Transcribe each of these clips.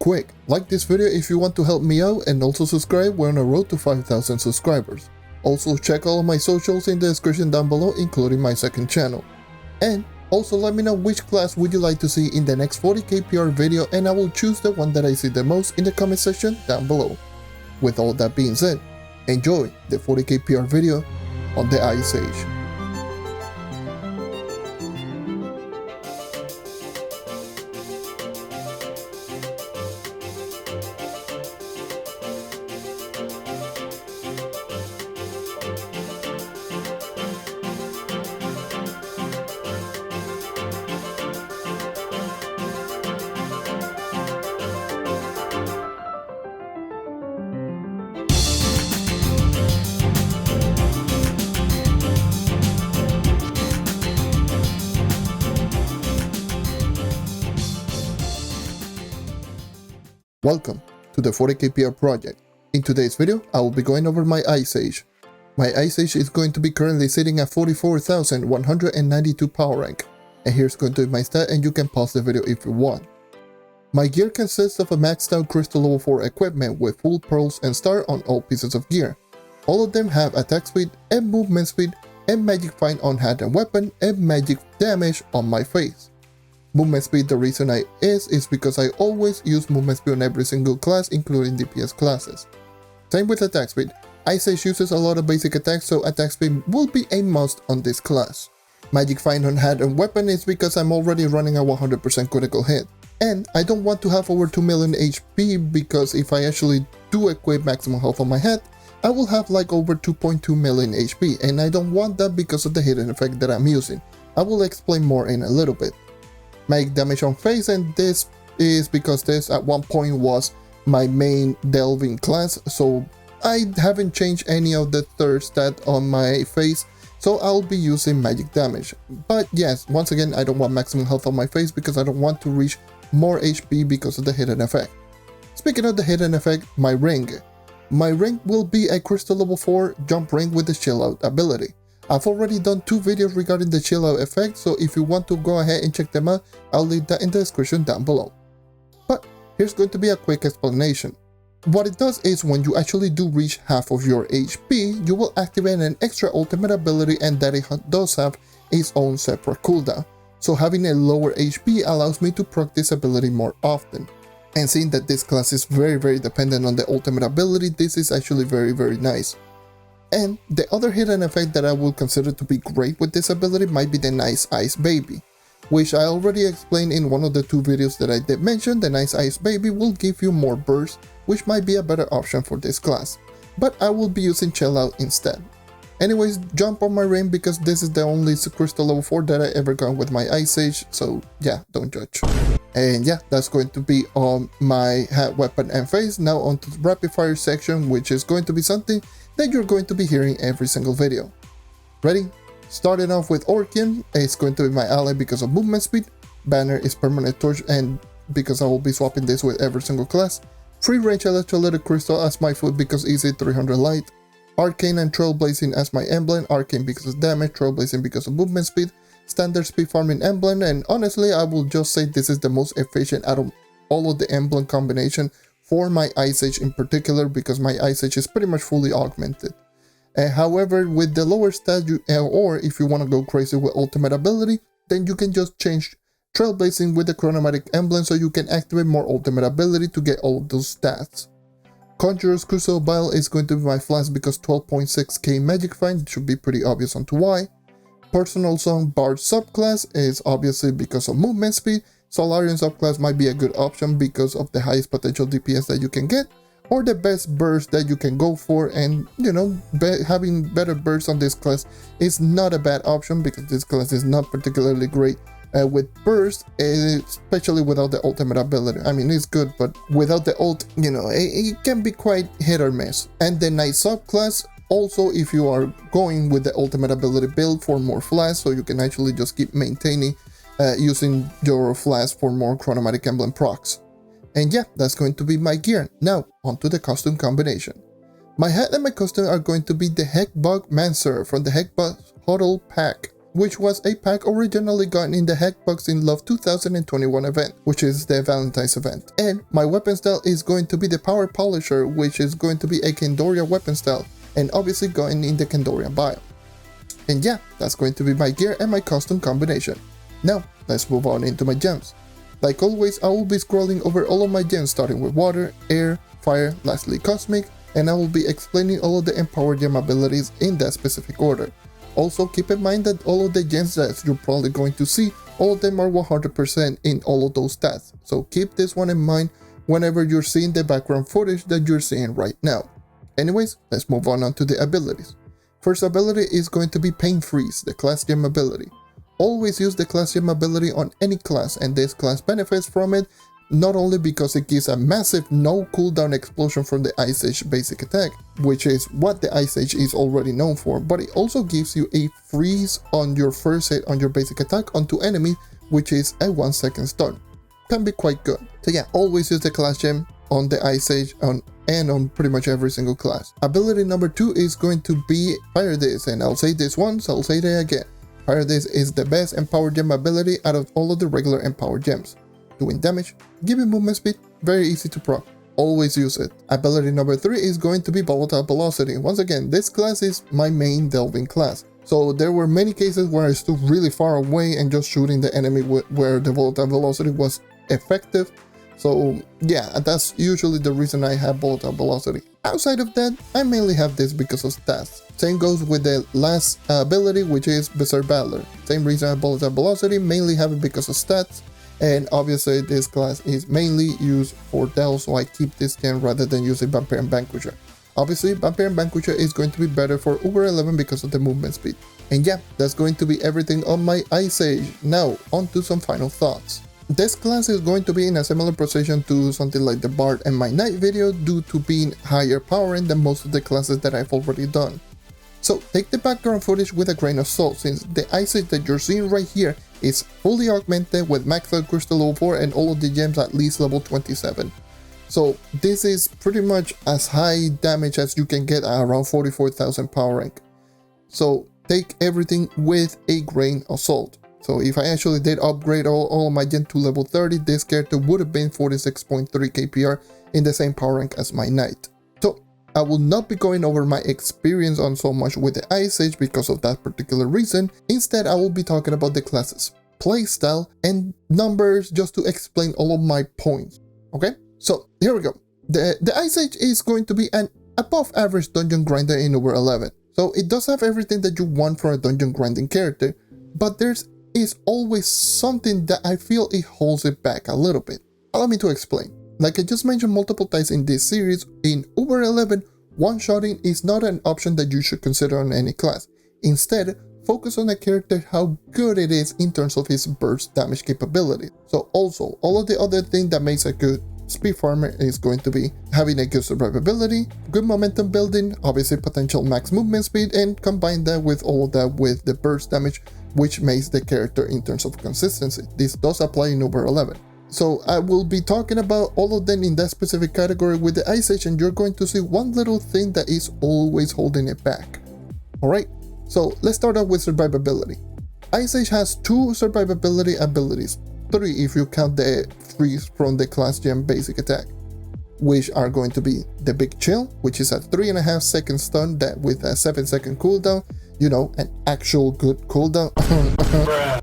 quick, like this video if you want to help me out, and also subscribe. We're on a road to 5,000 subscribers. Also check all of my socials in the description down below, including my second channel. And also let me know which class would you like to see in the next 40k PR video, and I will choose the one that I see the most in the comment section down below. With all that being said, enjoy the 40k PR video on the Ice Age. Welcome to the 40k PR project. In today's video, I will be going over my Ice Age. My Ice Age is going to be currently sitting at 44,192 power rank. And here's going to be my stat, and you can pause the video if you want. My gear consists of a maxed out crystal level 4 equipment with full pearls and star on all pieces of gear. All of them have attack speed and movement speed and magic find on hand and weapon and magic damage on my face. Movement speed, the reason is because I always use movement speed on every single class, including DPS classes. Same with attack speed. Ice Age uses a lot of basic attacks, so attack speed will be a must on this class. Magic find on hand and weapon is because I'm already running a 100% critical hit. And I don't want to have over 2 million HP, because if I actually do equip maximum health on my head, I will have like over 2.2 million HP, and I don't want that because of the hidden effect that I'm using. I will explain more in a little bit. Magic damage on face, and this is because this at one point was my main delving class, so I haven't changed any of the third stat on my face, so I'll be using magic damage. But yes, once again, I don't want maximum health on my face because I don't want to reach more HP because of the hidden effect. Speaking of the hidden effect, my ring. My ring will be a crystal level 4 jump ring with the chill out ability. I've already done 2 videos regarding the chill out effect, so if you want to go ahead and check them out, I'll leave that in the description down below. But here's going to be a quick explanation. What it does is when you actually do reach half of your HP, you will activate an extra ultimate ability, and that it does have its own separate cooldown. So having a lower HP allows me to proc this ability more often. And seeing that this class is very dependent on the ultimate ability, this is actually very nice. And the other hidden effect that I will consider to be great with this ability might be the Nice Ice Baby, which I already explained in one of the 2 videos that I did mention. The Nice Ice Baby will give you more burst, which might be a better option for this class, but I will be using Chill Out instead. Anyways, jump on my ring because this is the only crystal level 4 that I ever got with my Ice Age, so yeah, don't judge. And yeah, that's going to be on my hat, weapon, and face. Now on to the rapid fire section, which is going to be something that you're going to be hearing every single video. Ready? Starting off with Orchestration, it's going to be my ally because of movement speed. Banner is permanent torch, and because I will be swapping this with every single class. Free range electrolytic crystal as my foot because easy 300 light. Arcane and trailblazing as my emblem. Arcane because of damage, trailblazing because of movement speed. Standard speed farming emblem, and honestly I will just say this is the most efficient out of all of the emblem combination for my Ice Age in particular, because my Ice Age is pretty much fully augmented. However, with the lower stat, or if you want to go crazy with ultimate ability, then you can just change trailblazing with the chromatic emblem so you can activate more ultimate ability to get all of those stats. Conjurer's 𝗘𝘃𝗿𝘆 is going to be my Flask because 12.6k magic find. It should be pretty obvious on to why. Personal Song Bard subclass is obviously because of movement speed. Solarian subclass might be a good option because of the highest potential DPS that you can get, or the best burst that you can go for, and you know, having better burst on this class is not a bad option because this class is not particularly great with burst, especially without the ultimate ability. I mean, it's good, but without the ult, you know, it can be quite hit or miss. And the Knight subclass, also if you are going with the ultimate ability build for more Flask, so you can actually just keep maintaining using your Flask for more chromatic emblem procs. And yeah, that's going to be my gear. Now, onto the costume combination. My hat and my costume are going to be the 𝗘𝘃𝗿𝘆 Mancer from the 𝗘𝘃𝗿𝘆 Huddle pack. which was a pack originally gotten in the Hackbox in Love 2021 event, which is the Valentine's event. And my weapon style is going to be the Power Polisher, which is going to be a 𝗘𝗃𝗀𝗀 weapon style, and obviously going in the 𝗘𝗃𝗀𝗀 bio. And yeah, that's going to be my gear and my custom combination. Now, let's move on into my gems. Like always, I will be scrolling over all of my gems, starting with water, air, fire, lastly cosmic, and I will be explaining all of the empowered gem abilities in that specific order. Also, keep in mind that all of the gems that you're probably going to see, all of them are 100% in all of those stats. So keep this one in mind whenever you're seeing the background footage that you're seeing right now. Anyways, let's move on to the abilities. First ability is going to be Pain Freeze, the class gem ability. Always use the class gem ability on any class, and this class benefits from it not only because it gives a massive no cooldown explosion from the Ice Age basic attack, which is what the Ice Age is already known for, but it also gives you a freeze on your first hit on your basic attack onto enemy, which is a 1 second stun. Can be quite good. So yeah, always use the class gem on the Ice Age and on pretty much every single class. Ability number 2 is going to be Fire This, and I'll say this once, I'll say it again. Fire This is the best empowered gem ability out of all of the regular empowered gems. Doing damage, giving movement speed, very easy to proc. Always use it. Ability number 3 is going to be Volatile Velocity. Once again, this class is my main delving class. So there were many cases where I stood really far away and just shooting the enemy where the Volatile Velocity was effective. So yeah, that's usually the reason I have Volatile Velocity. Outside of that, I mainly have this because of stats. Same goes with the last ability, which is Berserk Battler. Same reason I have Volatile Velocity, mainly have it because of stats. And obviously this class is mainly used for Del, so I keep this gem rather than using Vampire and Vanquisher. Obviously, Vampire and Vanquisher is going to be better for U11 because of the movement speed. And yeah, that's going to be everything on my Ice Age. Now, on to some final thoughts. This class is going to be in a similar position to something like the Bard and my Knight video due to being higher powering than most of the classes that I've already done. So take the background footage with a grain of salt, since the Ice Age that you're seeing right here is fully augmented with maxed out crystal level 4 and all of the gems at least level 27. So this is pretty much as high damage as you can get at around 44,000 power rank. So take everything with a grain of salt. So if I actually did upgrade all of my gen to level 30, this character would have been 46.3 KPR in the same power rank as my Knight. So I will not be going over my experience on so much with the Ice Age because of that particular reason. Instead, I will be talking about the classes, playstyle, and numbers just to explain all of my points. Okay, so here we go. The Ice Age is going to be an above average dungeon grinder in U11. So it does have everything that you want from a dungeon grinding character, but there's always something that I feel it holds it back a little bit. Allow me to explain. Like I just mentioned multiple times in this series, in U11, one-shotting is not an option that you should consider on any class. Instead, focus on a character how good it is in terms of his burst damage capability. So also, all of the other things that makes a good speed farmer is going to be having a good survivability, good momentum building, obviously potential max movement speed, and combine that with all of that with the burst damage, which makes the character in terms of consistency. This does apply in U11. So I will be talking about all of them in that specific category with the Ice Age, and you're going to see one little thing that is always holding it back. Alright, so let's start out with survivability. Ice Age has 2 survivability abilities, 3 if you count the freeze from the class gem basic attack, which are going to be the Big Chill, which is a 3.5 second stun that with a 7 second cooldown, you know, an actual good cooldown.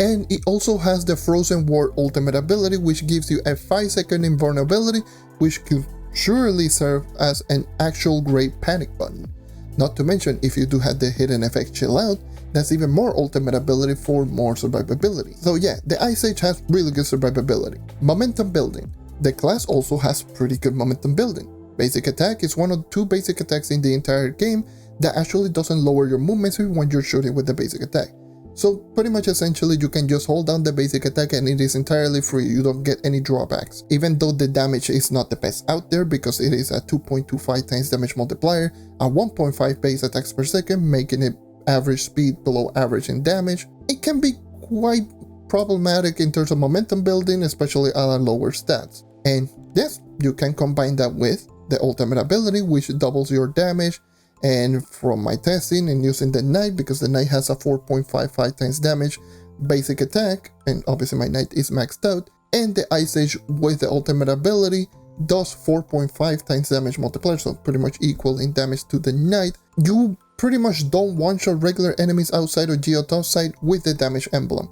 And it also has the Frozen Ward ultimate ability, which gives you a 5 second invulnerability, which could surely serve as an actual great panic button. Not to mention, if you do have the hidden effect Chill Out, that's even more ultimate ability for more survivability. So yeah, the Ice Age has really good survivability. Momentum building. The class also has pretty good momentum building. Basic attack is one of 2 basic attacks in the entire game that actually doesn't lower your movement speed when you're shooting with the basic attack. So pretty much essentially you can just hold down the basic attack and it is entirely free, you don't get any drawbacks. Even though the damage is not the best out there because it is a 2.25 times damage multiplier, a 1.5 base attacks per second, making it average speed below average in damage. It can be quite problematic in terms of momentum building, especially at lower stats. And yes, you can combine that with the ultimate ability, which doubles your damage And from my testing and using the knight, because the knight has a 4.55 times damage basic attack, and obviously my knight is maxed out, and the Ice Age with the ultimate ability does 4.5 times damage multiplier, so pretty much equal in damage to the knight. You pretty much don't one-shot regular enemies outside of 𝗘𝘃𝗃𝗿𝘆 side with the damage emblem.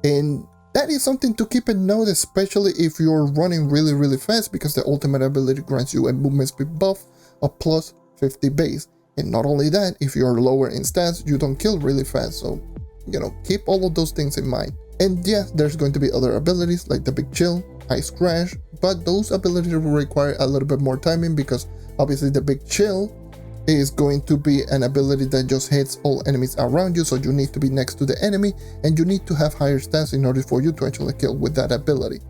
And that is something to keep in note, especially if you're running really fast, because the ultimate ability grants you a movement speed buff of plus 50 base. And not only that, if you're lower in stats, you don't kill really fast, so keep all of those things in mind. And yeah, there's going to be other abilities like the Big Chill, Ice Crash, but those abilities will require a little bit more timing, because obviously the Big Chill is going to be an ability that just hits all enemies around you, so you need to be next to the enemy and you need to have higher stats in order for you to actually kill with that ability.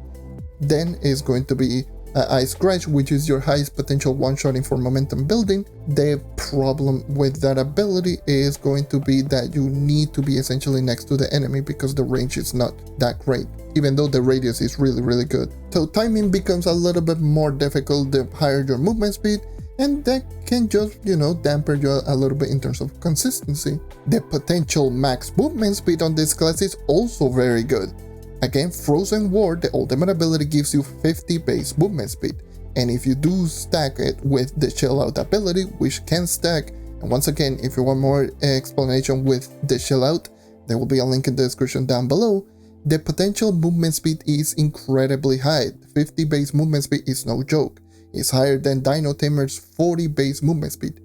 Then is going to be Ice Crash, which is your highest potential one-shotting for momentum building. The problem with that ability is going to be that you need to be essentially next to the enemy, because the range is not that great, even though the radius is really good. So timing becomes a little bit more difficult the higher your movement speed, and that can just, dampen you a little bit in terms of consistency. The potential max movement speed on this class is also very good. Again, Frozen War, the ultimate ability gives you 50 base movement speed, and if you do stack it with the Chill Out ability, which can stack, and once again, if you want more explanation with the Chill Out, there will be a link in the description down below. The potential movement speed is incredibly high. 50 base movement speed is no joke. It's higher than Dino Tamer's 40 base movement speed,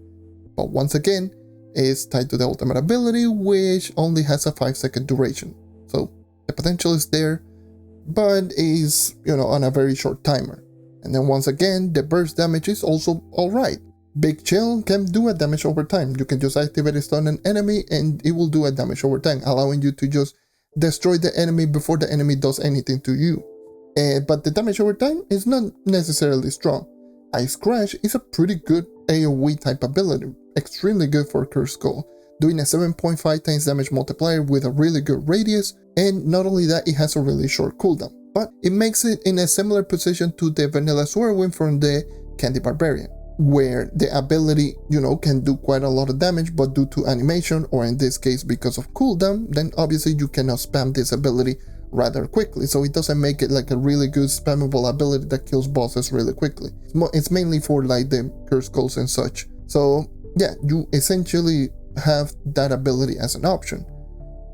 but once again, it's tied to the ultimate ability, which only has a 5-second duration. So the potential is there, but is, on a very short timer. And then once again, the burst damage is also alright. Big Chill can do a damage over time. You can just activate a stun an enemy and it will do a damage over time, allowing you to just destroy the enemy before the enemy does anything to you. But the damage over time is not necessarily strong. Ice Crash is a pretty good AoE type ability, extremely good for 𝗘𝘃𝗃𝗿𝘆, doing a 7.5 times damage multiplier with a really good radius, and not only that, it has a really short cooldown, but it makes it in a similar position to the vanilla Swordwind from the Candy Barbarian, where the ability, can do quite a lot of damage, but due to animation, or in this case because of cooldown, then obviously you cannot spam this ability rather quickly, so it doesn't make it like a really good spammable ability that kills bosses really quickly. It's mainly for like the 𝗘𝘃𝗃𝗿𝘆 and such. So yeah, you essentially have that ability as an option.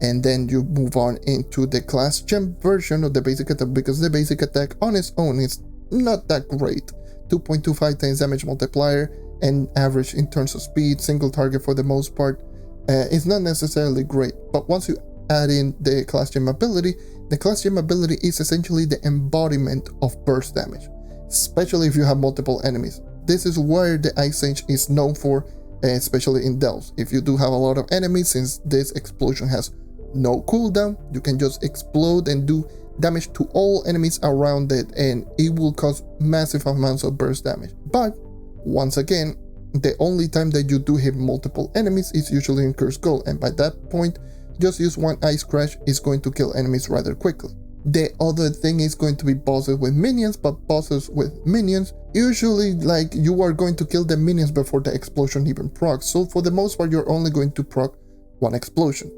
And then you move on into the class gem version of the basic attack, because the basic attack on its own is not that great. 2.25 times damage multiplier and average in terms of speed, single target for the most part. It's not necessarily great, but once you add in the class gem ability, the class gem ability is essentially the embodiment of burst damage, especially if you have multiple enemies. This is where the Ice Age is known for, especially in delves. If you do have a lot of enemies, since this explosion has no cooldown, you can just explode and do damage to all enemies around it, and it will cause massive amounts of burst damage. But once again, the only time that you do hit multiple enemies is usually in 𝗘𝘃𝗃𝗿𝘆, and by that point, just use one Ice Crash is going to kill enemies rather quickly. The other thing is going to be bosses with minions, but bosses with minions, usually like you are going to kill the minions before the explosion even procs, so for the most part you're only going to proc one explosion.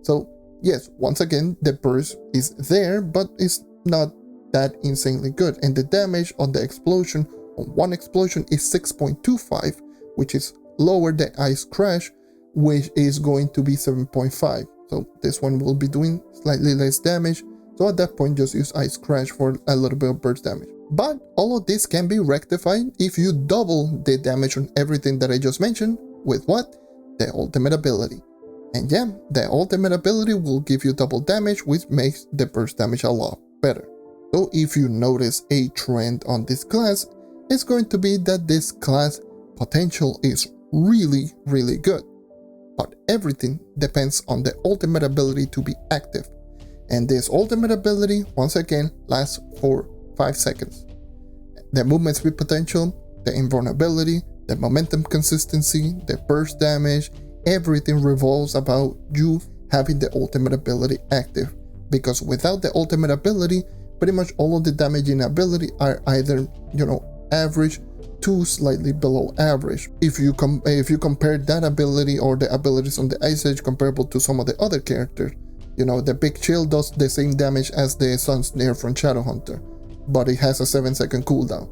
So yes, once again, the burst is there, but it's not that insanely good, and the damage on the explosion, on one explosion, is 6.25, which is lower than Ice Crash, which is going to be 7.5. So this one will be doing slightly less damage, so at that point just use Ice Crash for a little bit of burst damage. But all of this can be rectified if you double the damage on everything that I just mentioned with what? The ultimate ability. And yeah, the ultimate ability will give you double damage, which makes the burst damage a lot better. So if you notice a trend on this class, it's going to be that this class potential is really good. But everything depends on the ultimate ability to be active. And this ultimate ability, once again, lasts for 5 seconds. The movement speed potential, the invulnerability, the momentum consistency, the burst damage, everything revolves about you having the ultimate ability active. Because without the ultimate ability, pretty much all of the damaging ability are either, average to slightly below average. If you compare that ability or the abilities on the Ice Age comparable to some of the other characters, you know, the Big Chill does the same damage as the Sun Snare from Shadowhunter, but it has a 7-second cooldown.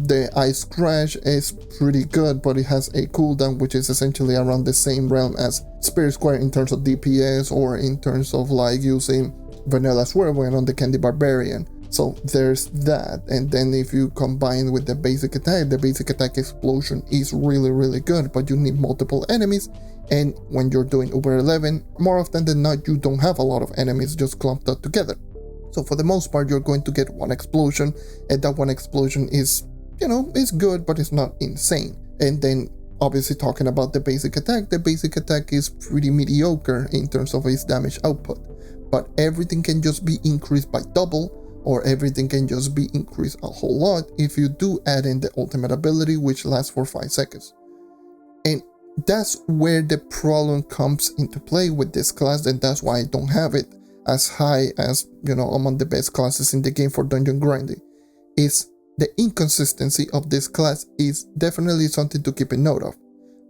The Ice Crash is pretty good, but it has a cooldown which is essentially around the same realm as Spirit Square in terms of DPS or in terms of like using Vanilla Swervewind on the 𝗘𝗃𝗿𝘆. So there's that, and then if you combine with the basic attack explosion is really good, but you need multiple enemies, and when you're doing U11, more often than not you don't have a lot of enemies just clumped up together. So for the most part you're going to get one explosion, and that one explosion is, you know, it's good, but it's not insane. And then obviously talking about the basic attack is pretty mediocre in terms of its damage output, but everything can just be increased by double, or everything can just be increased a whole lot if you do add in the ultimate ability, which lasts for 5 seconds. And that's where the problem comes into play with this class, and that's why I don't have it as high as, you know, among the best classes in the game for dungeon grinding. Is the inconsistency of this class is definitely something to keep a note of.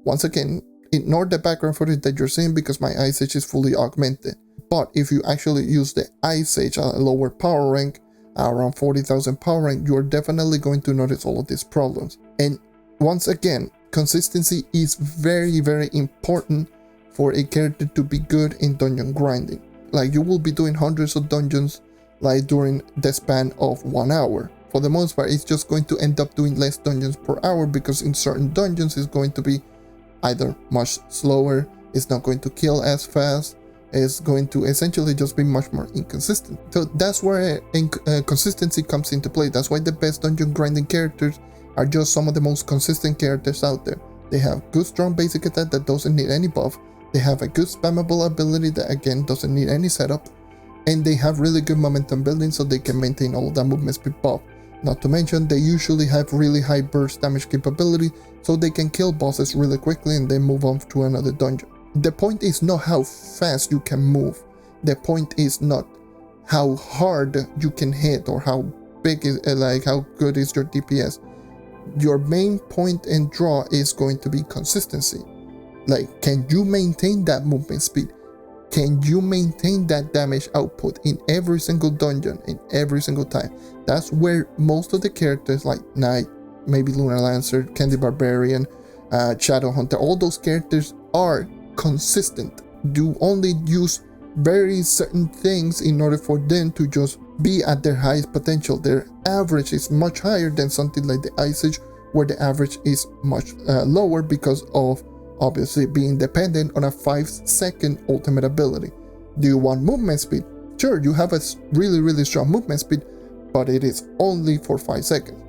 Once again, ignore the background footage that you're seeing because my Ice Age is fully augmented. But if you actually use the Ice Age at a lower power rank, around 40,000 power rank, you're definitely going to notice all of these problems. And once again, consistency is very important for a character to be good in dungeon grinding. Like, you will be doing hundreds of dungeons like during the span of 1 hour. For the most part, it's just going to end up doing less dungeons per hour because in certain dungeons it's going to be either much slower, it's not going to kill as fast, is going to essentially just be much more inconsistent. So that's where consistency comes into play. That's why the best dungeon grinding characters are just some of the most consistent characters out there. They have good strong basic attack that doesn't need any buff, they have a good spammable ability that again doesn't need any setup, and they have really good momentum building so they can maintain all that movement speed buff. Not to mention, they usually have really high burst damage capability so they can kill bosses really quickly and then move on to another dungeon. The point is not how fast you can move. The point is not how hard you can hit or how big is like how good is your DPS. Your main point and draw is going to be consistency. Like, can you maintain that movement speed? Can you maintain that damage output in every single dungeon, in every single time? That's where most of the characters like Knight, maybe Lunar Lancer, 𝗘𝗃𝗿𝗆, Shadowhunter, all those characters are consistent. You only use very certain things in order for them to just be at their highest potential. Their average is much higher than something like the Ice Age, where the average is much lower because of obviously being dependent on a 5-second ultimate ability. Do you want movement speed? Sure, you have a really strong movement speed, but it is only for 5 seconds.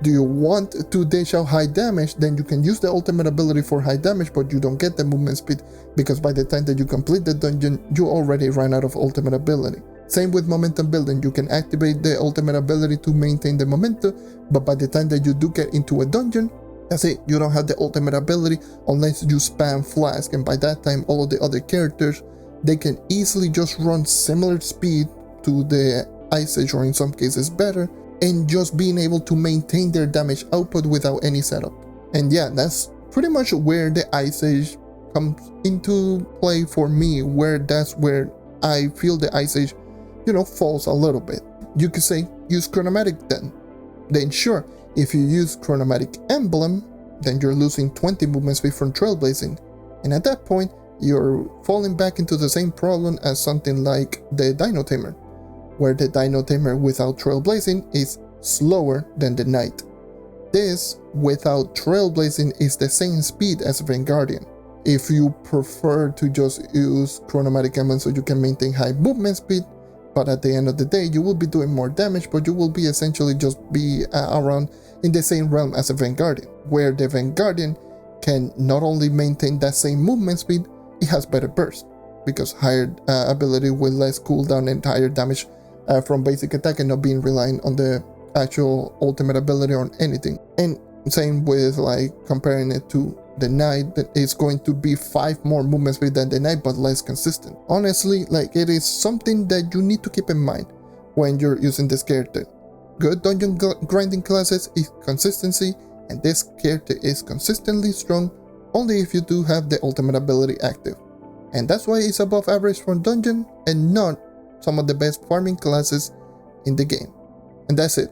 Do you want to dish out high damage? Then you can use the ultimate ability for high damage, but you don't get the movement speed because by the time that you complete the dungeon, you already ran out of ultimate ability. Same with momentum building. You can activate the ultimate ability to maintain the momentum, but by the time that you do get into a dungeon, that's it. You don't have the ultimate ability unless you spam Flask, and by that time all of the other characters, they can easily just run similar speed to the Ice Age, or in some cases better, and just being able to maintain their damage output without any setup. And yeah, that's pretty much where the Ice Age comes into play for me, that's where I feel the Ice Age, you know, falls a little bit. You could say use Chronomatic then sure, if you use Chronomatic Emblem, then you're losing 20 movement speed from Trailblazing, and at that point you're falling back into the same problem as something like the Dino Tamer, where the Dino Tamer without Trailblazing is slower than the Knight. This without Trailblazing is the same speed as Vanguardian. If you prefer to just use Chronomatic Emblem so you can maintain high movement speed, but at the end of the day you will be doing more damage, but you will be essentially just be around in the same realm as a Vanguardian, where the Vanguardian can not only maintain that same movement speed, it has better burst because higher ability with less cooldown and higher damage from basic attack and not being reliant on the actual ultimate ability or anything. And same with like comparing it to the Knight, that is going to be 5 more movement speed than the Knight but less consistent. Honestly, like, it is something that you need to keep in mind when you're using this character. good dungeon grinding classes is consistency, and this character is consistently strong only if you do have the ultimate ability active. And that's why it's above average for dungeon and not some of the best farming classes in the game. And that's it.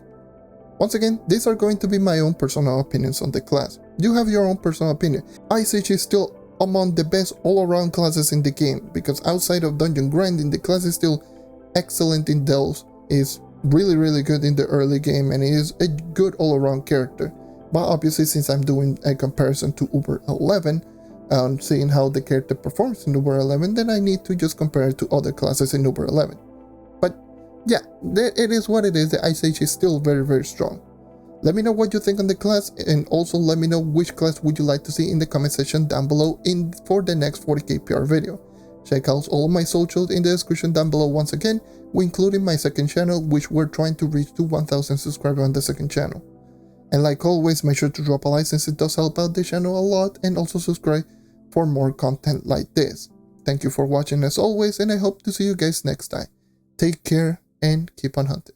Once again, these are going to be my own personal opinions on the class. You have your own personal opinion. Ice Age is still among the best all-around classes in the game, because outside of dungeon grinding, the class is still excellent in delves, is really good in the early game, and is a good all-around character. But obviously, since I'm doing a comparison to U11, seeing how the character performs in U11, then I need to just compare it to other classes in U11. But yeah, it is what it is. The Ice Age is still very strong. Let me know what you think on the class, and also let me know which class would you like to see in the comment section down below for the next 40k PR video. Check out all of my socials in the description down below once again, including my second channel, which we're trying to reach to 1000 subscribers on the second channel. And like always, make sure to drop a like since it does help out the channel a lot, and also subscribe for more content like this. Thank you for watching as always, and I hope to see you guys next time. Take care and keep on hunting.